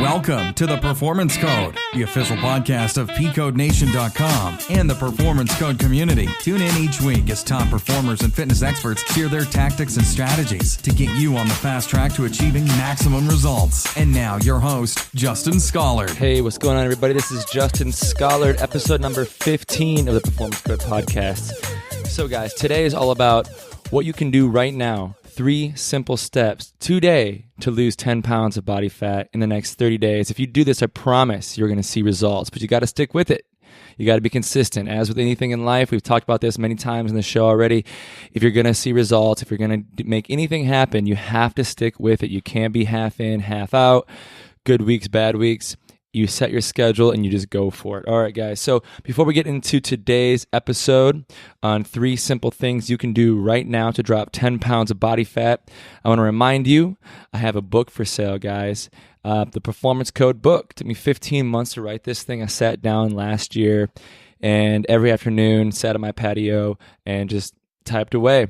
Welcome to The Performance Code, the official podcast of PCodeNation.com and the Performance Code community. Tune in each week as top performers and fitness experts share their tactics and strategies to get you on the fast track to achieving maximum results. And now, your host, Justin Schollard. Hey, what's going on, everybody? This is Justin Schollard, episode number 15 of the Performance Code podcast. So, guys, today is all about what you can do right now. 3 simple steps today to lose 10 pounds of body fat in the next 30 days. If you do this, I promise you're going to see results, but you got to stick with it. You got to be consistent. As with anything in life, we've talked about this many times in the show already. If you're going to see results, if you're going to make anything happen, you have to stick with it. You can't be half in, half out. Good weeks, bad weeks. You set your schedule and you just go for it. All right, guys. So before we get into today's episode on 3 simple things you can do right now to drop 10 pounds of body fat, I want to remind you, I have a book for sale, guys. The Performance Code book. It took me 15 months to write this thing. I sat down last year and every afternoon sat on my patio and just typed away.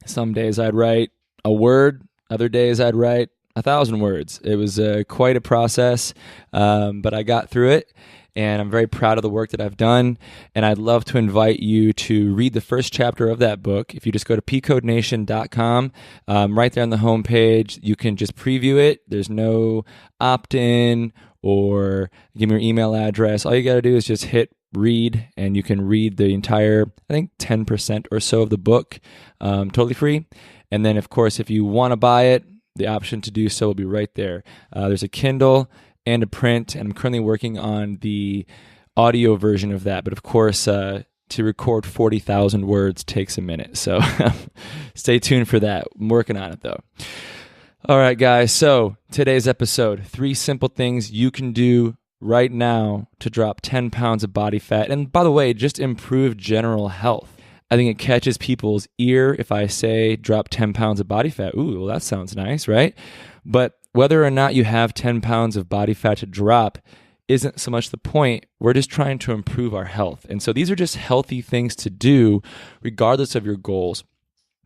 Some days I'd write a word. Other days I'd write 1,000 words. It was quite a process, but I got through it, and I'm very proud of the work that I've done, and I'd love to invite you to read the first chapter of that book. If you just go to PCodeNation.com, right there on the homepage, you can just preview it. There's no opt-in or give me your email address. All you got to do is just hit read, and you can read the entire, I think, 10% or so of the book, totally free. And then, of course, if you want to buy it, the option to do so will be right there. There's a Kindle and a print, and I'm currently working on the audio version of that. But of course, to record 40,000 words takes a minute. So stay tuned for that. I'm working on it, though. All right, guys. So today's episode, 3 simple things you can do right now to drop 10 pounds of body fat. And by the way, just improve general health. I think it catches people's ear if I say drop 10 pounds of body fat. Ooh, well, that sounds nice, right? But whether or not you have 10 pounds of body fat to drop isn't so much the point. We're just trying to improve our health. And so these are just healthy things to do regardless of your goals.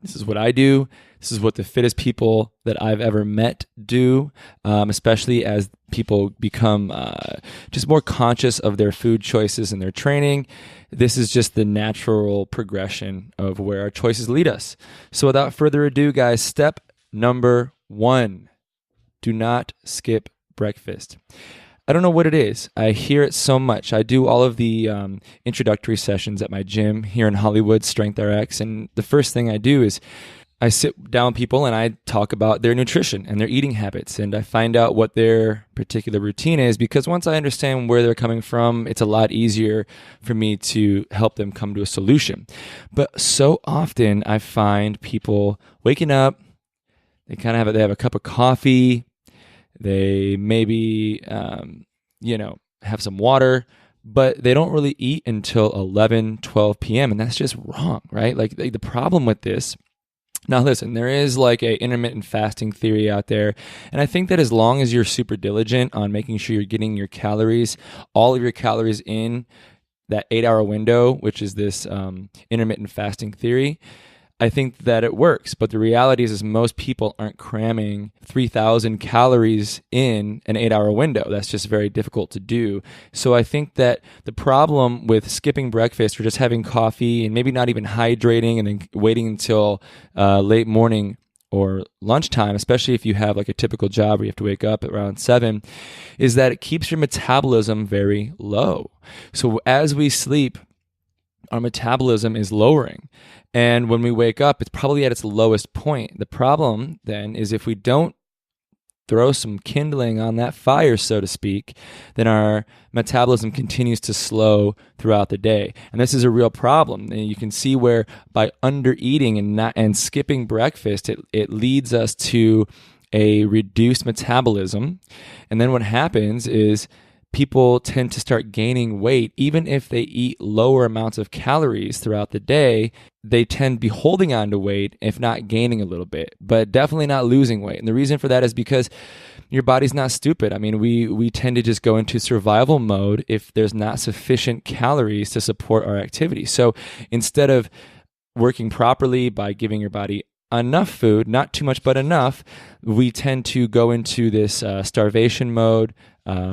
This is what I do. This is what the fittest people that I've ever met do, especially as people become just more conscious of their food choices and their training. This is just the natural progression of where our choices lead us. So without further ado, guys, step number 1, do not skip breakfast. I don't know what it is. I hear it so much. I do all of the introductory sessions at my gym here in Hollywood, Strength RX, and the first thing I do is I sit down with people and I talk about their nutrition and their eating habits, and I find out what their particular routine is, because once I understand where they're coming from, it's a lot easier for me to help them come to a solution. But so often I find people waking up, they have a cup of coffee, they maybe, have some water, but they don't really eat until 11, 12 p.m. And that's just wrong, right? Like the problem with this, now listen, there is like a intermittent fasting theory out there. And I think that as long as you're super diligent on making sure you're getting your calories, all of your calories in that 8-hour window, which is this intermittent fasting theory, I think that it works, but the reality is most people aren't cramming 3,000 calories in an 8-hour window. That's just very difficult to do. So I think that the problem with skipping breakfast or just having coffee and maybe not even hydrating and then waiting until late morning or lunchtime, especially if you have like a typical job where you have to wake up at around 7, is that it keeps your metabolism very low. So as we sleep, our metabolism is lowering. And when we wake up, it's probably at its lowest point. The problem then is if we don't throw some kindling on that fire, so to speak, then our metabolism continues to slow throughout the day. And this is a real problem. And you can see where by under-eating and skipping breakfast, it leads us to a reduced metabolism. And then what happens is people tend to start gaining weight. Even if they eat lower amounts of calories throughout the day, they tend to be holding on to weight, if not gaining a little bit, but definitely not losing weight. And the reason for that is because your body's not stupid. I mean, we tend to just go into survival mode if there's not sufficient calories to support our activity. So instead of working properly by giving your body enough food, not too much, but enough, we tend to go into this starvation mode,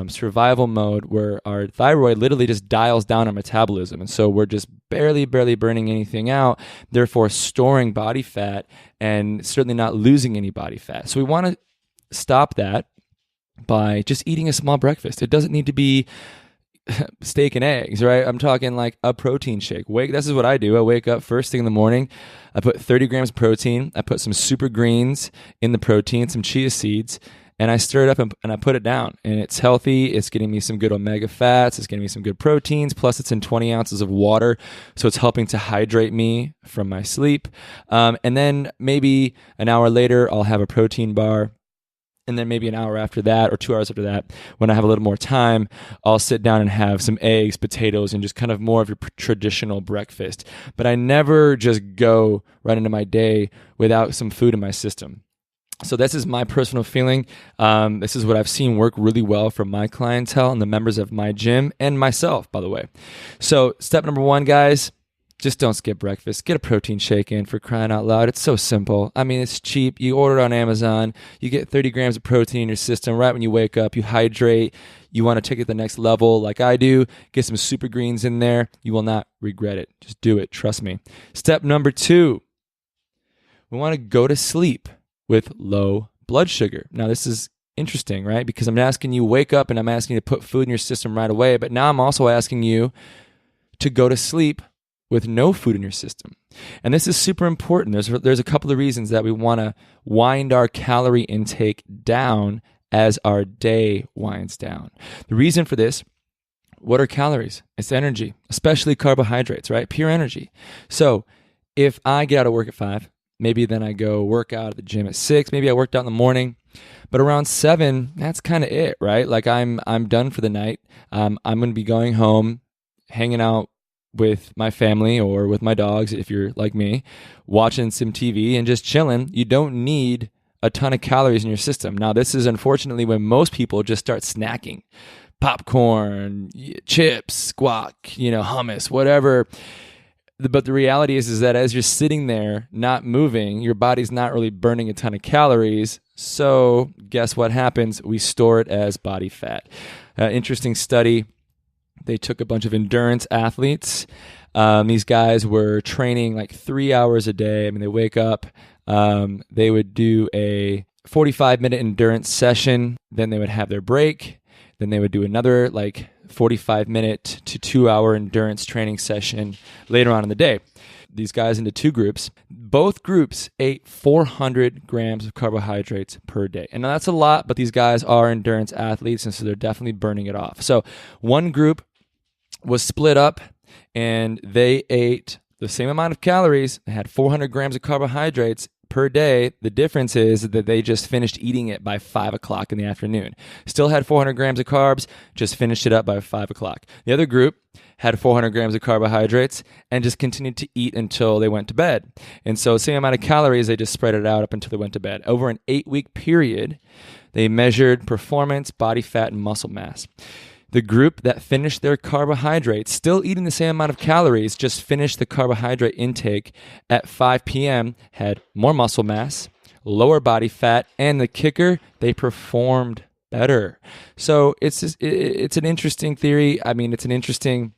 survival mode, where our thyroid literally just dials down our metabolism. And so we're just barely burning anything out, therefore storing body fat and certainly not losing any body fat. So we want to stop that by just eating a small breakfast. It doesn't need to be steak and eggs, right? I'm talking like a protein shake. This is what I do. I wake up first thing in the morning. I put 30 grams of protein. I put some super greens in the protein, some chia seeds, and I stir it up and I put it down. And it's healthy. It's getting me some good omega fats. It's getting me some good proteins. Plus, it's in 20 ounces of water. So it's helping to hydrate me from my sleep. And then maybe an hour later, I'll have a protein bar. And then maybe an hour after that or 2 hours after that, when I have a little more time, I'll sit down and have some eggs, potatoes, and just kind of more of your traditional breakfast. But I never just go right into my day without some food in my system. So this is my personal feeling. This is what I've seen work really well for my clientele and the members of my gym and myself, by the way. So step number 1, guys, just don't skip breakfast. Get a protein shake in, for crying out loud. It's so simple. I mean, it's cheap. You order it on Amazon. You get 30 grams of protein in your system right when you wake up. You hydrate. You want to take it to the next level like I do. Get some super greens in there. You will not regret it. Just do it. Trust me. Step number 2, we want to go to sleep with low blood sugar. Now, this is interesting, right? Because I'm asking you wake up and I'm asking you to put food in your system right away. But now I'm also asking you to go to sleep with no food in your system. And this is super important. There's a couple of reasons that we want to wind our calorie intake down as our day winds down. The reason for this, what are calories? It's energy, especially carbohydrates, right? Pure energy. So if I get out of work at 5, maybe then I go work out at the gym at 6, maybe I worked out in the morning, but around 7, that's kind of it, right? Like I'm done for the night. I'm going to be going home, hanging out with my family or with my dogs, if you're like me, watching some TV and just chilling. You don't need a ton of calories in your system. Now, this is unfortunately when most people just start snacking. Popcorn, chips, squawk, hummus, whatever. But the reality is that as you're sitting there not moving, your body's not really burning a ton of calories. So guess what happens? We store it as body fat. Interesting study. They took a bunch of endurance athletes. These guys were training like 3 hours a day. I mean, they wake up, they would do a 45-minute endurance session. Then they would have their break. Then they would do another like 45-minute to 2-hour endurance training session later on in the day. These guys into 2 groups. Both groups ate 400 grams of carbohydrates per day. And that's a lot, but these guys are endurance athletes, and so they're definitely burning it off. So one group was split up, and they ate the same amount of calories. They had 400 grams of carbohydrates per day. The difference is that they just finished eating it by 5 o'clock in the afternoon. Still had 400 grams of carbs, just finished it up by 5 o'clock. The other group had 400 grams of carbohydrates and just continued to eat until they went to bed. And so same amount of calories, they just spread it out up until they went to bed. Over an 8-week period, they measured performance, body fat, and muscle mass. The group that finished their carbohydrates, still eating the same amount of calories, just finished the carbohydrate intake at 5 p.m., had more muscle mass, lower body fat, and the kicker, they performed better. So it's an interesting theory. I mean, it's an interesting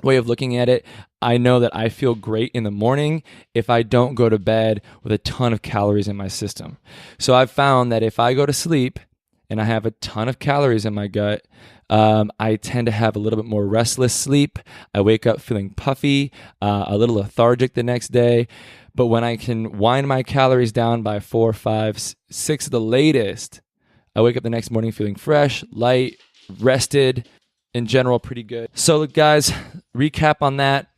way of looking at it. I know that I feel great in the morning if I don't go to bed with a ton of calories in my system. So I've found that if I go to sleep and I have a ton of calories in my gut, I tend to have a little bit more restless sleep. I wake up feeling puffy, a little lethargic the next day. But when I can wind my calories down by 4, 5, 6 at the latest, I wake up the next morning feeling fresh, light, rested, in general, pretty good. So guys, recap on that.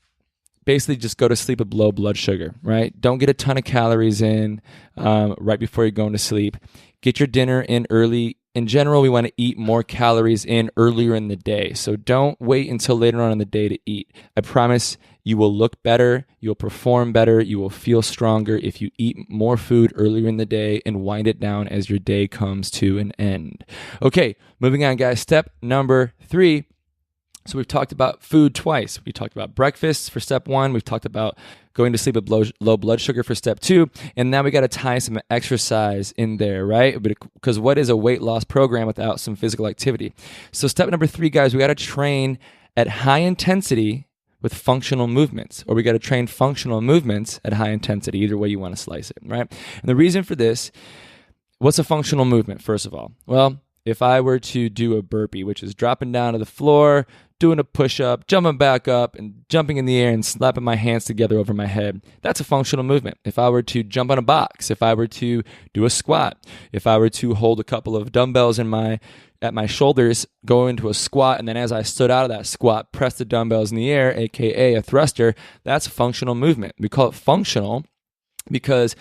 Basically, just go to sleep with low blood sugar, right? Don't get a ton of calories in right before you're going to sleep. Get your dinner in early. In general, we want to eat more calories in earlier in the day. So don't wait until later on in the day to eat. I promise you will look better, you'll perform better, you will feel stronger if you eat more food earlier in the day and wind it down as your day comes to an end. Okay, moving on, guys. Step number 3. So we've talked about food twice. We talked about breakfast for step 1. We've talked about going to sleep with low blood sugar for step 2. And now we got to tie some exercise in there, right? Because what is a weight loss program without some physical activity? So step number 3, guys, we got to train at high intensity with functional movements, or we got to train functional movements at high intensity, either way you want to slice it, right? And the reason for this, what's a functional movement, first of all? Well, if I were to do a burpee, which is dropping down to the floor, doing a push-up, jumping back up, and jumping in the air and slapping my hands together over my head, that's a functional movement. If I were to jump on a box, if I were to do a squat, if I were to hold a couple of dumbbells at my shoulders, go into a squat, and then as I stood out of that squat, press the dumbbells in the air, aka a thruster, that's a functional movement. We call it functional because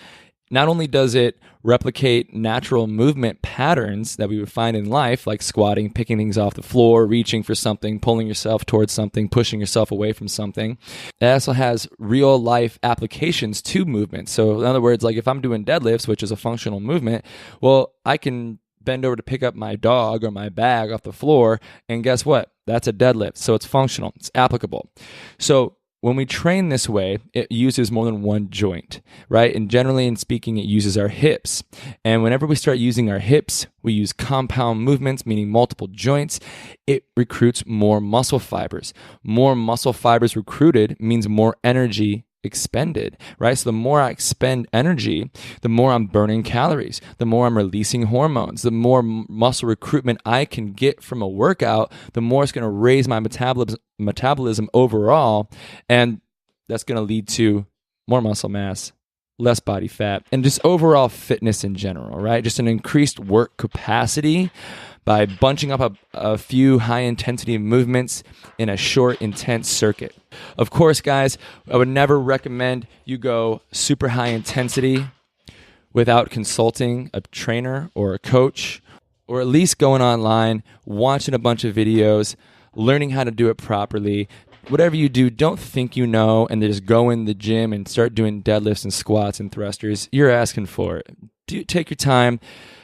not only does it replicate natural movement patterns that we would find in life, like squatting, picking things off the floor, reaching for something, pulling yourself towards something, pushing yourself away from something. It also has real life applications to movement. So in other words, like if I'm doing deadlifts, which is a functional movement, well, I can bend over to pick up my dog or my bag off the floor, and guess what? That's a deadlift. So it's functional. It's applicable. So when we train this way, it uses more than one joint, right? And generally in speaking, it uses our hips. And whenever we start using our hips, we use compound movements, meaning multiple joints. It recruits more muscle fibers. More muscle fibers recruited means more energy expended, right? So the more I expend energy, the more I'm burning calories, the more I'm releasing hormones, the more muscle recruitment I can get from a workout, the more it's going to raise my metabolism overall, and that's going to lead to more muscle mass, less body fat, and just overall fitness in general, right? Just an increased work capacity by bunching up a few high-intensity movements in a short, intense circuit. Of course, guys, I would never recommend you go super high intensity without consulting a trainer or a coach, or at least going online, watching a bunch of videos, learning how to do it properly. Whatever you do, don't think you know and just go in the gym and start doing deadlifts and squats and thrusters. You're asking for it. Take your time.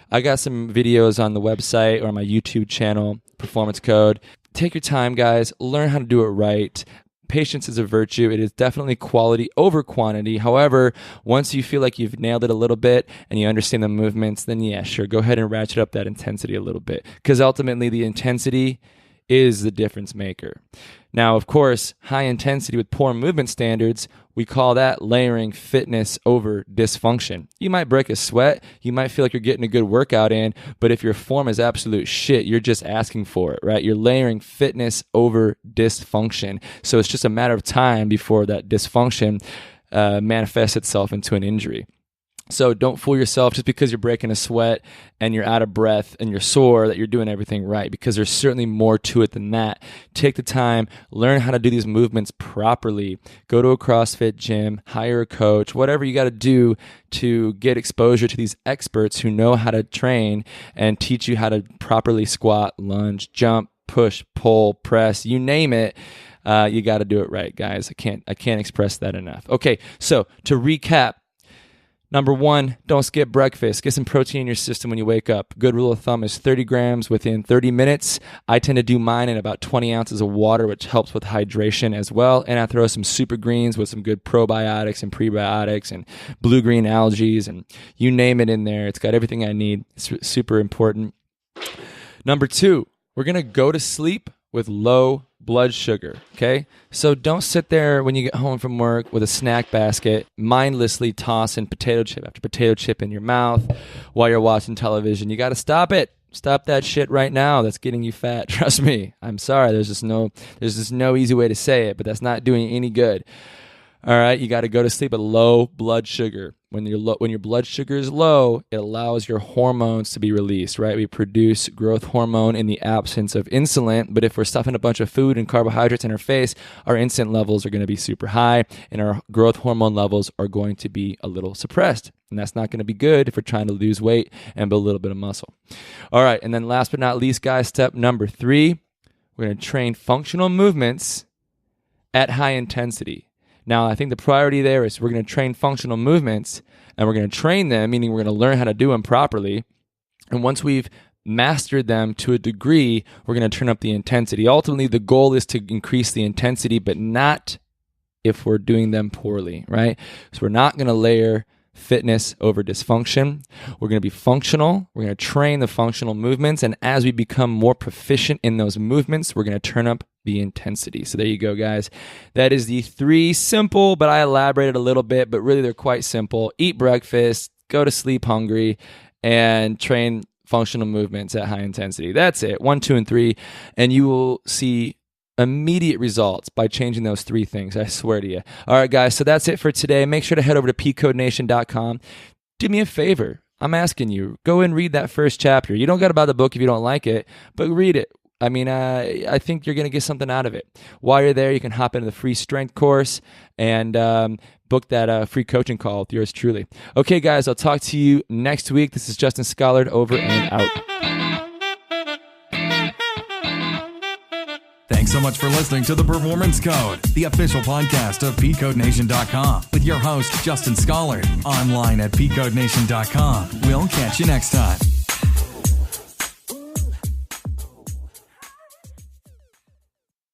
I got some videos on the website or on my YouTube channel, Performance Code. Take your time, guys. Learn how to do it right. Patience is a virtue. It is definitely quality over quantity. However, once you feel like you've nailed it a little bit and you understand the movements, then yeah, sure, go ahead and ratchet up that intensity a little bit, because ultimately the intensity is the difference maker. Now, of course, high intensity with poor movement standards, we call that layering fitness over dysfunction. You might break a sweat, you might feel like you're getting a good workout in, but if your form is absolute shit, you're just asking for it, right? You're layering fitness over dysfunction. So it's just a matter of time before that dysfunction manifests itself into an injury. So don't fool yourself just because you're breaking a sweat and you're out of breath and you're sore that you're doing everything right, because there's certainly more to it than that. Take the time, learn how to do these movements properly. Go to a CrossFit gym, hire a coach, whatever you got to do to get exposure to these experts who know how to train and teach you how to properly squat, lunge, jump, push, pull, press, you name it. You got to do it right, guys. I can't express that enough. Okay, so to recap, number 1, don't skip breakfast. Get some protein in your system when you wake up. Good rule of thumb is 30 grams within 30 minutes. I tend to do mine in about 20 ounces of water, which helps with hydration as well. And I throw some super greens with some good probiotics and prebiotics and blue-green algae and you name it in there. It's got everything I need. It's super important. Number 2, we're going to go to sleep with low blood sugar, okay? So don't sit there when you get home from work with a snack basket, mindlessly tossing potato chip after potato chip in your mouth while you're watching television. You got to stop it. Stop that shit right now. That's getting you fat. Trust me. I'm sorry. There's just no easy way to say it, but that's not doing any good. All right, you got to go to sleep at low blood sugar. When your blood sugar is low, it allows your hormones to be released, right? We produce growth hormone in the absence of insulin, but if we're stuffing a bunch of food and carbohydrates in our face, our insulin levels are going to be super high and our growth hormone levels are going to be a little suppressed. And that's not going to be good if we're trying to lose weight and build a little bit of muscle. All right, and then last but not least, guys, step number 3, we're going to train functional movements at high intensity. Now, I think the priority there is we're going to train functional movements and we're going to train them, meaning we're going to learn how to do them properly. And once we've mastered them to a degree, we're going to turn up the intensity. Ultimately, the goal is to increase the intensity, but not if we're doing them poorly, right? So we're not going to layer fitness over dysfunction. We're going to be functional. We're going to train the functional movements. And as we become more proficient in those movements, we're going to turn up the intensity. So there you go, guys. That is the 3 simple, but I elaborated a little bit, but really they're quite simple. Eat breakfast, go to sleep hungry, and train functional movements at high intensity. That's it. 1, 2, and 3. And you will see immediate results by changing those 3 things. I swear to you. All right, guys. So that's it for today. Make sure to head over to pcodenation.com. Do me a favor. I'm asking you, go and read that first chapter. You don't got to buy the book if you don't like it, but read it. I mean, I think you're going to get something out of it. While you're there, you can hop into the free strength course and book that free coaching call with yours truly. Okay, guys, I'll talk to you next week. This is Justin Scollard, over and out. Thanks so much for listening to The Performance Code, the official podcast of PCodeNation.com, with your host, Justin Scollard, online at PCodeNation.com. We'll catch you next time.